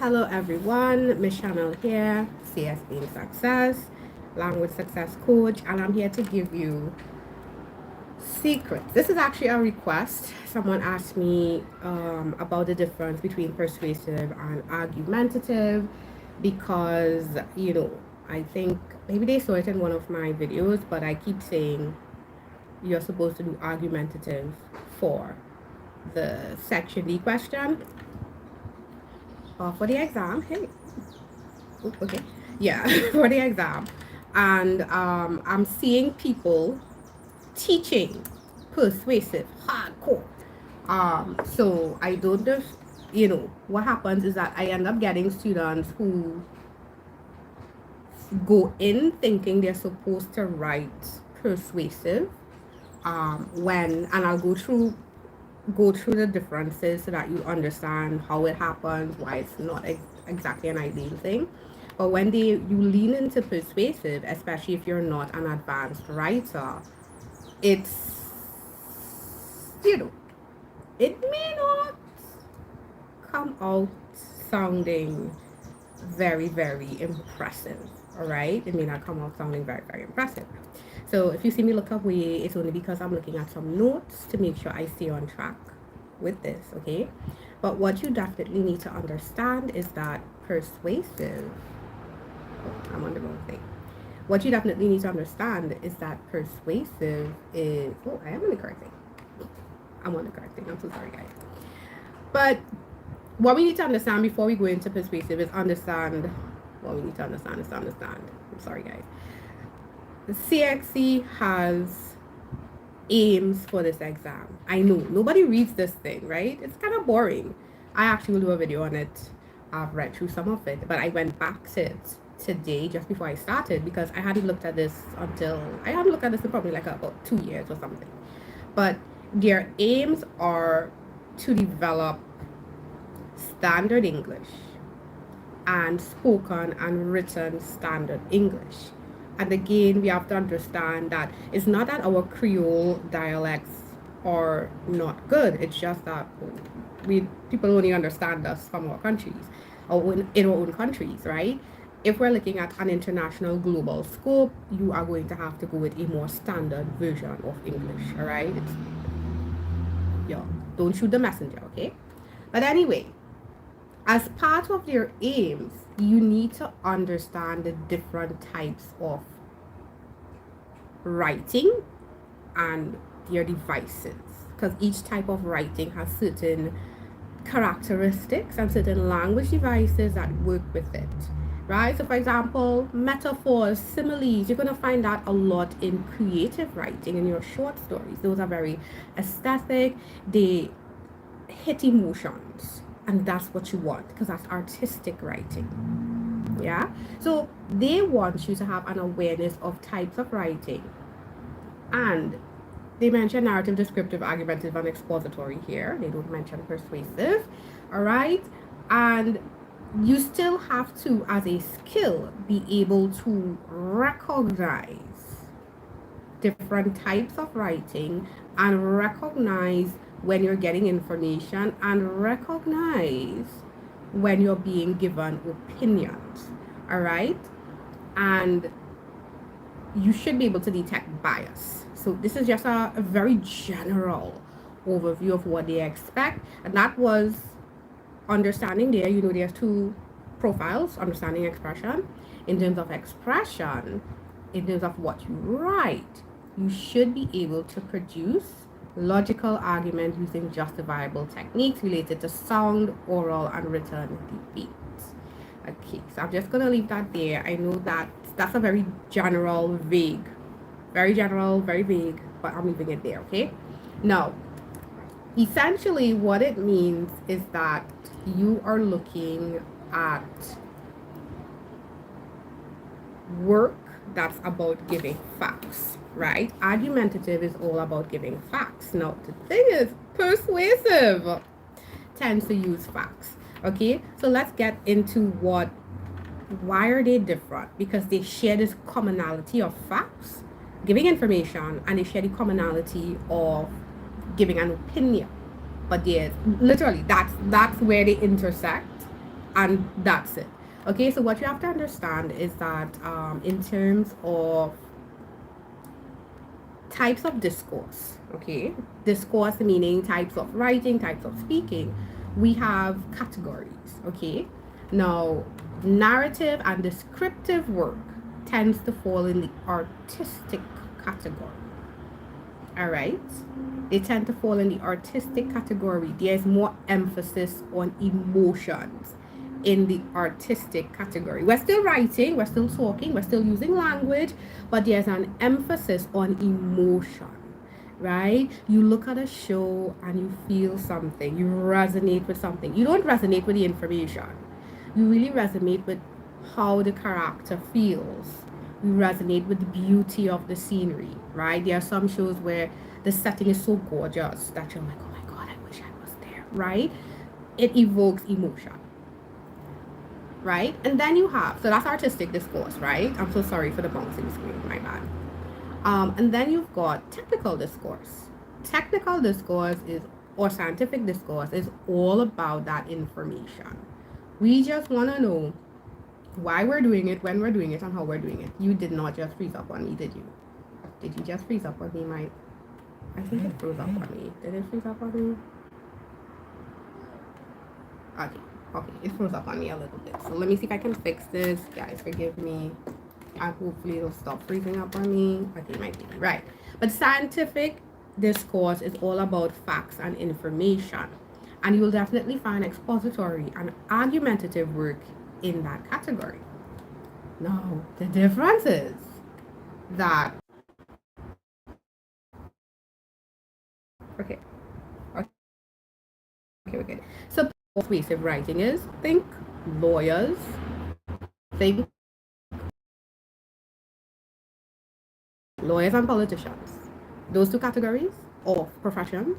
Hello everyone, Miss Chanelle here, CSBS Success, Language Success Coach, and I'm here to give you secrets. This is actually a request. Someone asked me about the difference between persuasive and argumentative because, I think maybe they saw it in one of my videos, but I keep saying you're supposed to do argumentative for the section D question for the exam. Hey, okay, yeah, for the exam, and I'm seeing people teaching persuasive hardcore. So I don't know if, what happens is that I end up getting students who go in thinking they're supposed to write persuasive and I'll go through the differences so that you understand how it happens, why it's not exactly an ideal thing. But when you lean into persuasive, especially if you're not an advanced writer, it's, it may not come out sounding very, very impressive. All right, it may not come out sounding very, very impressive. So if you see me look away, it's only because I'm looking at some notes to make sure I stay on track with this, okay? But what you definitely need to understand is that persuasive, I'm on the wrong thing. What you definitely need to understand is that persuasive is, I am on the correct thing. I'm on the correct thing. I'm so sorry, guys. But what we need to understand before we go into persuasive is understand. I'm sorry, guys. The CXC has aims for this exam. I know nobody reads this thing, right? It's kind of boring. I actually will do a video on it. I've read through some of it, but I went back to it today just before I started because I hadn't looked at this in probably like about 2 years or something. But their aims are to develop standard English and spoken and written standard English. And again, we have to understand that it's not that our Creole dialects are not good. It's just that people only understand us from our countries or in our own countries, right? If we're looking at an international global scope, you are going to have to go with a more standard version of English, all right? Don't shoot the messenger, okay? But anyway, as part of their aims, you need to understand the different types of writing and their devices, because each type of writing has certain characteristics and certain language devices that work with it, right? So for example, metaphors, similes, you're going to find that a lot in creative writing, in your short stories. Those are very aesthetic, they hit emotions, and that's what you want because that's artistic writing. Yeah, so they want you to have an awareness of types of writing, and they mention narrative, descriptive, argumentative, and expository here. They don't mention persuasive. All right, and you still have to, as a skill, be able to recognize different types of writing and recognize when you're getting information and recognize when you're being given opinions. All right, and you should be able to detect bias. So this is just a very general overview of what they expect, and that was understanding there. There's two profiles: understanding expression. In terms of expression, in terms of what you write, you should be able to produce logical argument using justifiable techniques related to sound, oral, and written debate. Okay, so I'm just gonna leave that there. I know that that's a very general, vague, very general, very vague, but I'm leaving it there. Okay, now essentially what it means is that you are looking at work that's about giving facts, right? Argumentative is all about giving facts. Now the thing is, persuasive tends to use facts. Okay, so let's get into why are they different? Because they share this commonality of facts, giving information, and they share the commonality of giving an opinion. But there's literally that's where they intersect. and that's it. Okay, so what you have to understand is that in terms of types of discourse, okay, discourse meaning types of writing, types of speaking, we have categories, okay. Now, narrative and descriptive work tends to fall in the artistic category. All right, they tend to fall in the artistic category. There's more emphasis on emotions in the artistic category. We're still writing, we're still talking, we're still using language, but there's an emphasis on emotion, right? You look at a show and you feel something, you resonate with something. You don't resonate with the information, you really resonate with how the character feels. You resonate with the beauty of the scenery, right? There are some shows where the setting is so gorgeous that you're like, oh my god, I wish I was there, right? It evokes emotion, right? And then you have, so that's artistic discourse, right? I'm so sorry for the bouncing screen, my bad. And then you've got technical discourse. Technical discourse is, or scientific discourse is all about that information. We just want to know why we're doing it, when we're doing it, and how we're doing it. You did not just freeze up on me, did you? Did you just freeze up on me, Mike? I think it froze up on me. Did it freeze up on me? Okay, it froze up on me a little bit. So let me see if I can fix this. Guys, forgive me. And hopefully it'll stop freezing up on me. Okay, might be right. But scientific discourse is all about facts and information. And you will definitely find expository and argumentative work in that category. Now, the difference is that okay. So persuasive writing is, think lawyers, think lawyers and politicians. Those two categories of professions,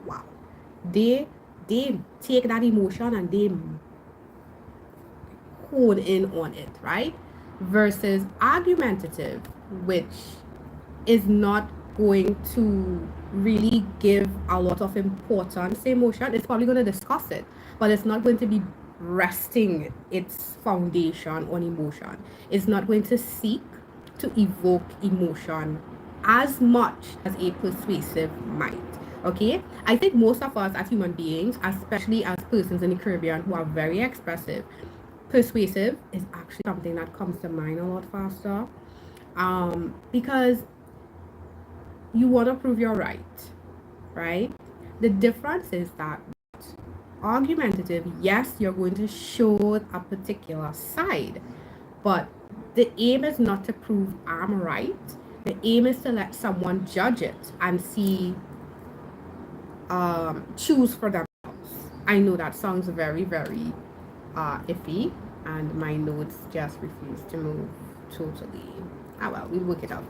wow. They take that emotion and they hone in on it, right? Versus argumentative, which is not going to really give a lot of importance to emotion. It's probably going to discuss it, but it's not going to be resting its foundation on emotion. It's not going to seek to evoke emotion as much as a persuasive might. Okay, I think most of us as human beings, especially as persons in the Caribbean who are very expressive, persuasive is actually something that comes to mind a lot faster, because you want to prove you're right? The difference is that argumentative, yes, you're going to show a particular side, but the aim is not to prove I'm right. The aim is to let someone judge it and see, choose for themselves. I know that sounds very, very iffy, and my notes just refuse to move totally. Ah, well, we'll work it out.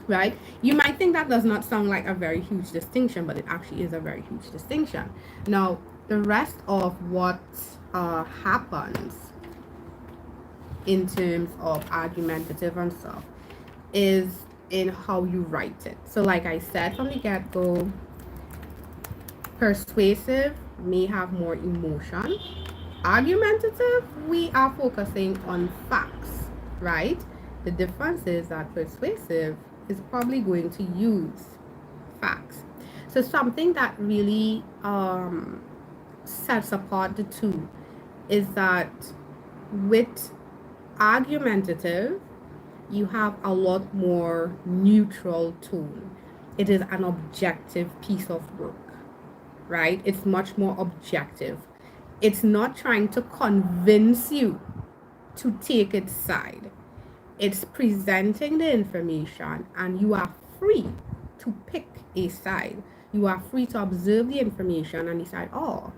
Right? You might think that does not sound like a very huge distinction, but it actually is a very huge distinction. Now, the rest of what happens in terms of argumentative and stuff is in how you write it. So like I said from the get-go, persuasive may have more emotion. Argumentative, we are focusing on facts, right? The difference is that persuasive is probably going to use facts. So something that really sets apart the two is that with argumentative, you have a lot more neutral tone. It is an objective piece of work, right? It's much more objective. It's not trying to convince you to take its side. It's presenting the information and you are free to pick a side. You are free to observe the information and decide, oh,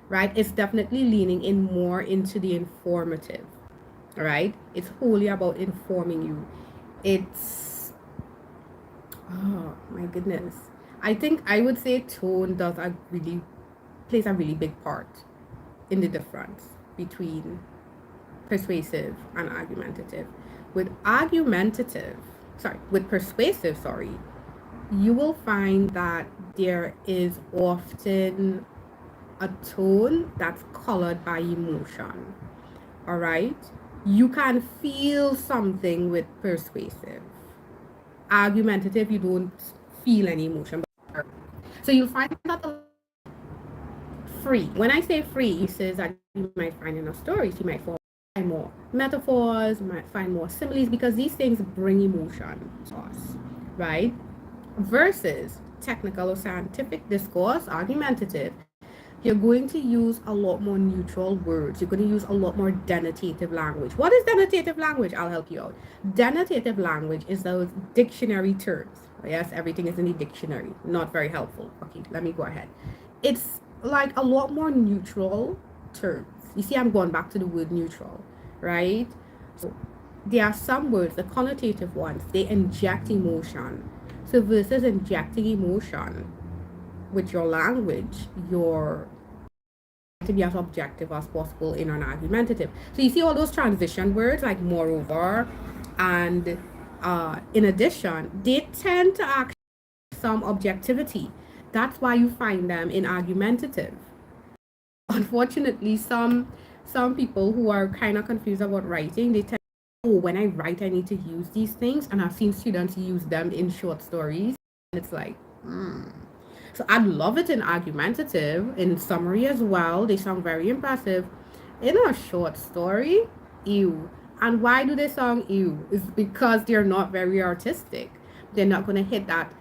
right? It's definitely leaning in more into the informative, right? It's wholly about informing you. It's, oh my goodness. I think I would say tone plays a really big part in the difference between persuasive and argumentative. With persuasive, you will find that there is often a tone that's colored by emotion. All right? You can feel something with persuasive. Argumentative, you don't feel any emotion. So you'll find that free. When I say free, it says that you might find in a stories, you might find more metaphors, you might find more similes, because these things bring emotion to us, right? Versus technical or scientific discourse, argumentative, you're going to use a lot more neutral words. You're going to use a lot more denotative language. What is denotative language? I'll help you out. Denotative language is those dictionary terms. Yes, everything is in the dictionary. Not very helpful. Okay, let me go ahead. It's like a lot more neutral terms. You see, I'm going back to the word neutral, right? So there are some words, the connotative ones, they inject emotion. So versus injecting emotion with your language, you're to be as objective as possible in an argumentative. So you see all those transition words like moreover and in addition, they tend to actually some objectivity. That's why you find them in argumentative. Unfortunately, some people who are kind of confused about writing, they tend oh, when I write I need to use these things, and I've seen students use them in short stories. And it's like so I'd love it in argumentative, in summary as well. They sound very impressive. In a short story, ew. And why do they sound ew? It's because they're not very artistic. They're not going to hit that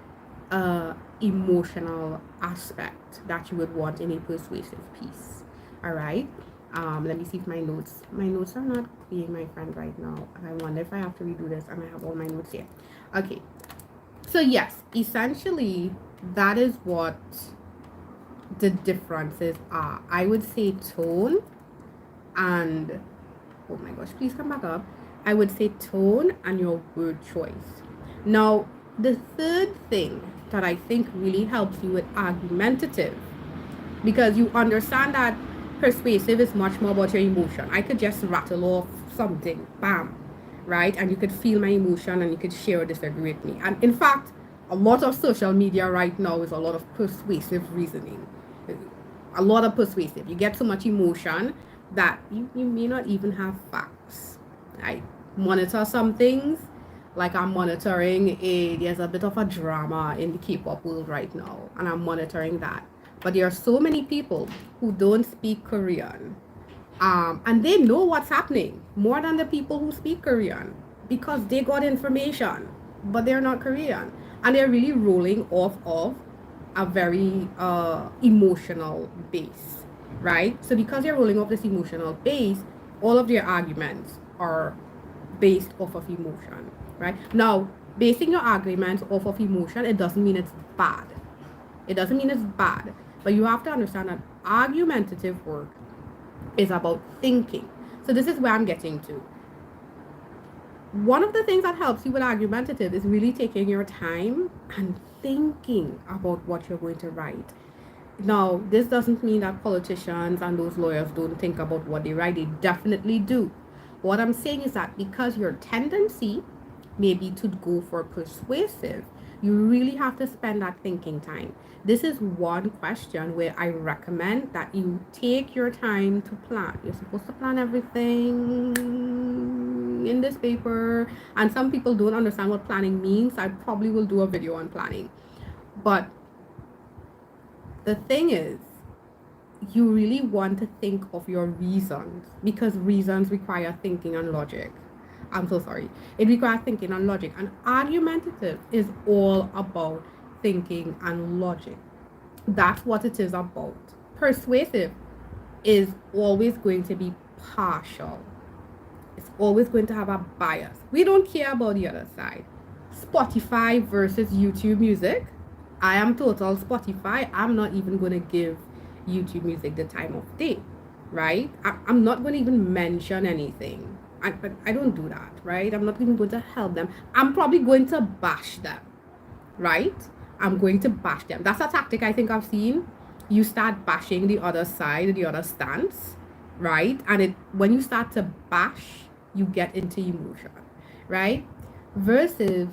emotional aspect that you would want in a persuasive piece. All right. Let me see if my notes are not being my friend right now. And I wonder if I have to redo this, and I have all my notes here. Okay. So yes, essentially that is what the differences are. I would say tone and oh my gosh, please come back up. I would say tone and your word choice. Now, the third thing that I think really helps you with argumentative, because you understand that persuasive is much more about your emotion. I could just rattle off something, bam, right? And you could feel my emotion and you could share or disagree with me. And in fact, a lot of social media right now is a lot of persuasive reasoning. A lot of persuasive. You get so much emotion that you may not even have facts. I monitor some things, like I'm monitoring there's a bit of a drama in the K-pop world right now, and I'm monitoring that. But there are so many people who don't speak Korean, and they know what's happening more than the people who speak Korean, because they got information, but they're not Korean, and they're really rolling off of a very emotional base, right? So because they're rolling off this emotional base, all of their arguments are based off of emotion, right? Now, basing your arguments off of emotion, it doesn't mean it's bad. It doesn't mean it's bad, but you have to understand that argumentative work is about thinking. So this is where I'm getting to. One of the things that helps you with argumentative is really taking your time and thinking about what you're going to write. Now, this doesn't mean that politicians and those lawyers don't think about what they write. They definitely do. What I'm saying is that because your tendency may be to go for persuasive, you really have to spend that thinking time. This is one question where I recommend that you take your time to plan. You're supposed to plan everything in this paper, and some people don't understand what planning means. I probably will do a video on planning. But the thing is, you really want to think of your reasons, because reasons require thinking and logic. I'm so sorry. It requires thinking and logic. And argumentative is all about thinking and logic. That's what it is about. Persuasive is always going to be partial. It's always going to have a bias. We don't care about the other side. Spotify versus YouTube music. I am total Spotify. I'm not even going to give YouTube music the time of day, right? I'm not going to even mention anything. I don't do that, right? I'm not even going to help them. I'm probably going to bash them, right? I'm going to bash them. That's a tactic I think I've seen. You start bashing the other side, the other stance, right? And when you start to bash, you get into emotion, right? Versus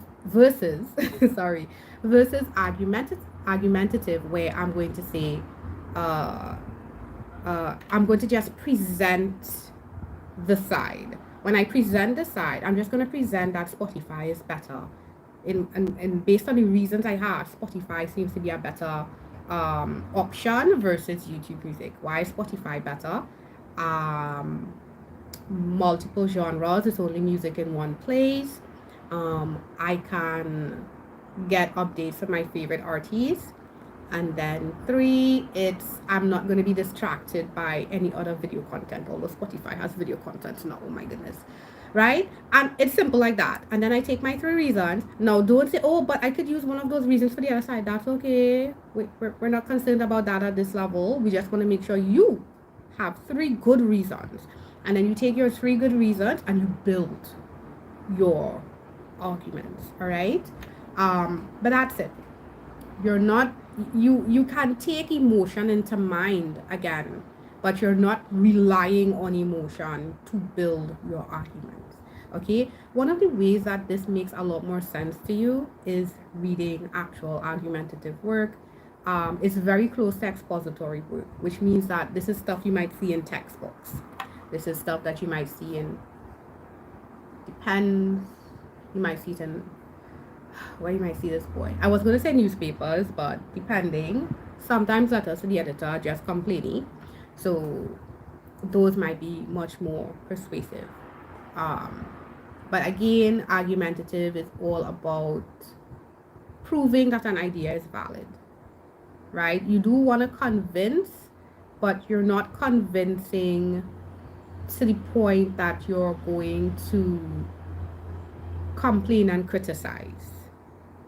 argumentative, where I'm going to say, I'm going to just present the side. When I present the side, I'm just going to present that Spotify is better. And based on the reasons I have, Spotify seems to be a better option versus YouTube Music. Why is Spotify better? Um, Multiple genres. It's only music in one place. I can get updates from my favorite artists. And then 3, it's I'm not going to be distracted by any other video content, although Spotify has video content now. Oh my goodness. Right? And it's simple like that. And then I take my 3 reasons. Now, don't say, oh, but I could use one of those reasons for the other side. That's okay. We're not concerned about that at this level. We just want to make sure you have 3 good reasons. And then you take your 3 good reasons and you build your arguments. All right? But that's it. You're not, you can take emotion into mind again, but you're not relying on emotion to build your arguments. Okay, one of the ways that this makes a lot more sense to you is reading actual argumentative work. It's very close to expository work, which means that this is stuff you might see in textbooks. This is stuff that you might see in, depends, you might see it in, where you might see this boy. I was going to say newspapers, but depending, sometimes letters to the editor just complaining. So those might be much more persuasive. But again, argumentative is all about proving that an idea is valid, right? You do want to convince, but you're not convincing to the point that you're going to complain and criticize,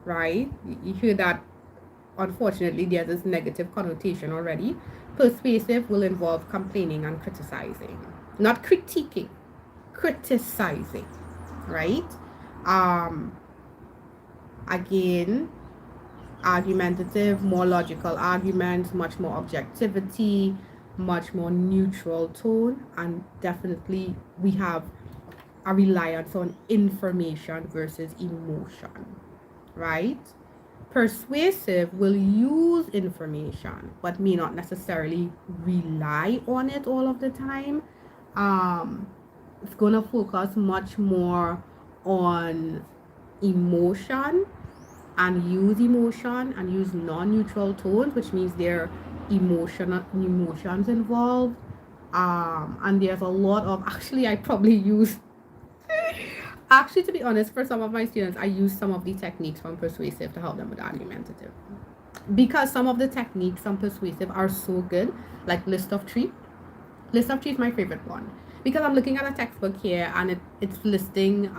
right? You hear that, unfortunately, there's this negative connotation already. Persuasive will involve complaining and criticizing, not critiquing, criticizing, right? Again, argumentative, more logical arguments, much more objectivity, much more neutral tone, and definitely we have a reliance on information versus emotion, right? Persuasive will use information but may not necessarily rely on it all of the time. It's going to focus much more on emotion and use non-neutral tones, which means there are emotions involved. And there's a lot of, actually I probably use actually, to be honest, for some of my students, I use some of the techniques from Persuasive to help them with argumentative. Because some of the techniques from Persuasive are so good, like list of three. List of three is my favorite one. Because I'm looking at a textbook here and it's listing,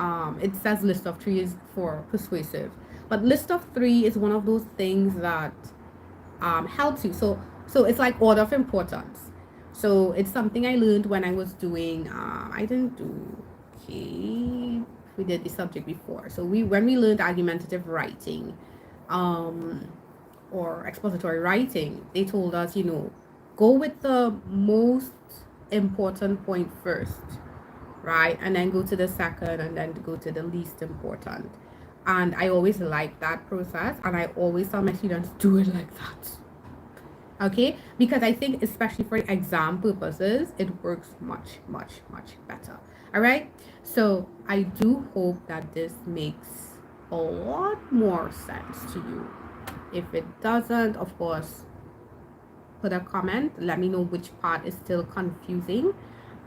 it says list of three is for Persuasive. But list of three is one of those things that helps you. So it's like order of importance. So it's something I learned when I was doing, I didn't do, okay, we did the subject before. So when we learned argumentative writing or expository writing, they told us, go with the most important point first, right? And then go to the second and then go to the least important. And I always like that process, and I always tell my students, do it like that. Okay, because I think especially for exam purposes, it works much, much, much better. All right, so I do hope that this makes a lot more sense to you. If it doesn't, of course, put a comment. Let me know which part is still confusing.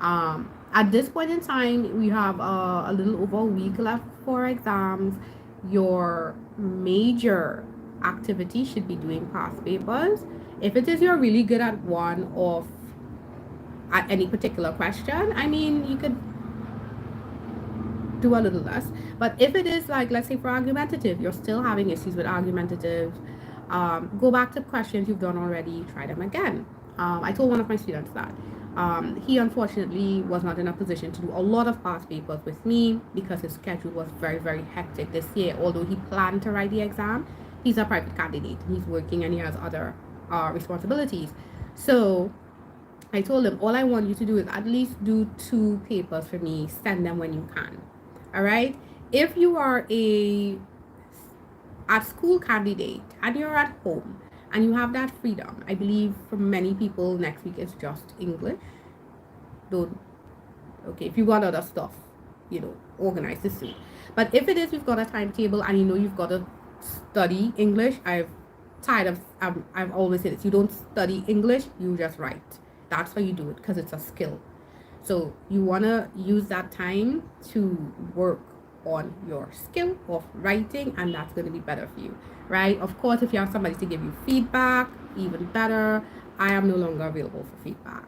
At this point in time, we have a little over a week left for exams. Your major activity should be doing past papers. If it is you're really good at one of at any particular question, I mean, you could do a little less. But if it is like, let's say for argumentative, you're still having issues with argumentative, go back to questions you've done already, try them again. I told one of my students that he unfortunately was not in a position to do a lot of past papers with me because his schedule was very, very hectic this year. Although he planned to write the exam, he's a private candidate, he's working and he has other responsibilities. So I told him, all I want you to do is at least do 2 papers for me, send them when you can. All right, if you are a at school candidate and you're at home and you have that freedom. I believe for many people, next week is just English. Don't, okay, if you got other stuff, organize this soon. But if it is, you've got a timetable and you've got to study English. I've always said this: you don't study English, you just write. That's how you do it, because it's a skill. So you want to use that time to work on your skill of writing, and that's going to be better for you, right? Of course, if you have somebody to give you feedback, even better. I am no longer available for feedback.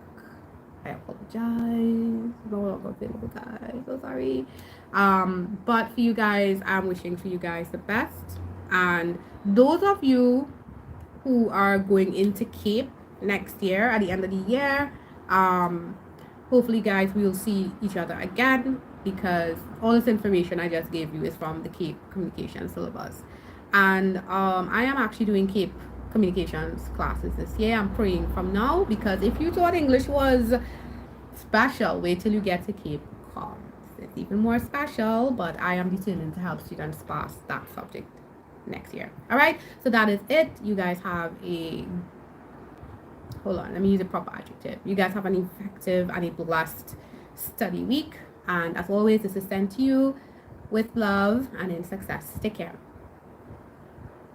I apologize. No longer available, guys. So sorry. But for you guys, I'm wishing for you guys the best. And those of you who are going into CAPE next year, at the end of the year, hopefully, guys, we'll see each other again, because all this information I just gave you is from the CAPE communication syllabus. And I am actually doing CAPE communications classes this year. I'm praying from now, because if you thought English was special, wait till you get to CAPE Comms. It's even more special, but I am determined to help students pass that subject next year. All right, so that is it. You guys have hold on, let me use a proper adjective. You guys have an effective and a blessed study week, and as always, this is sent to you with love and in success. Take care.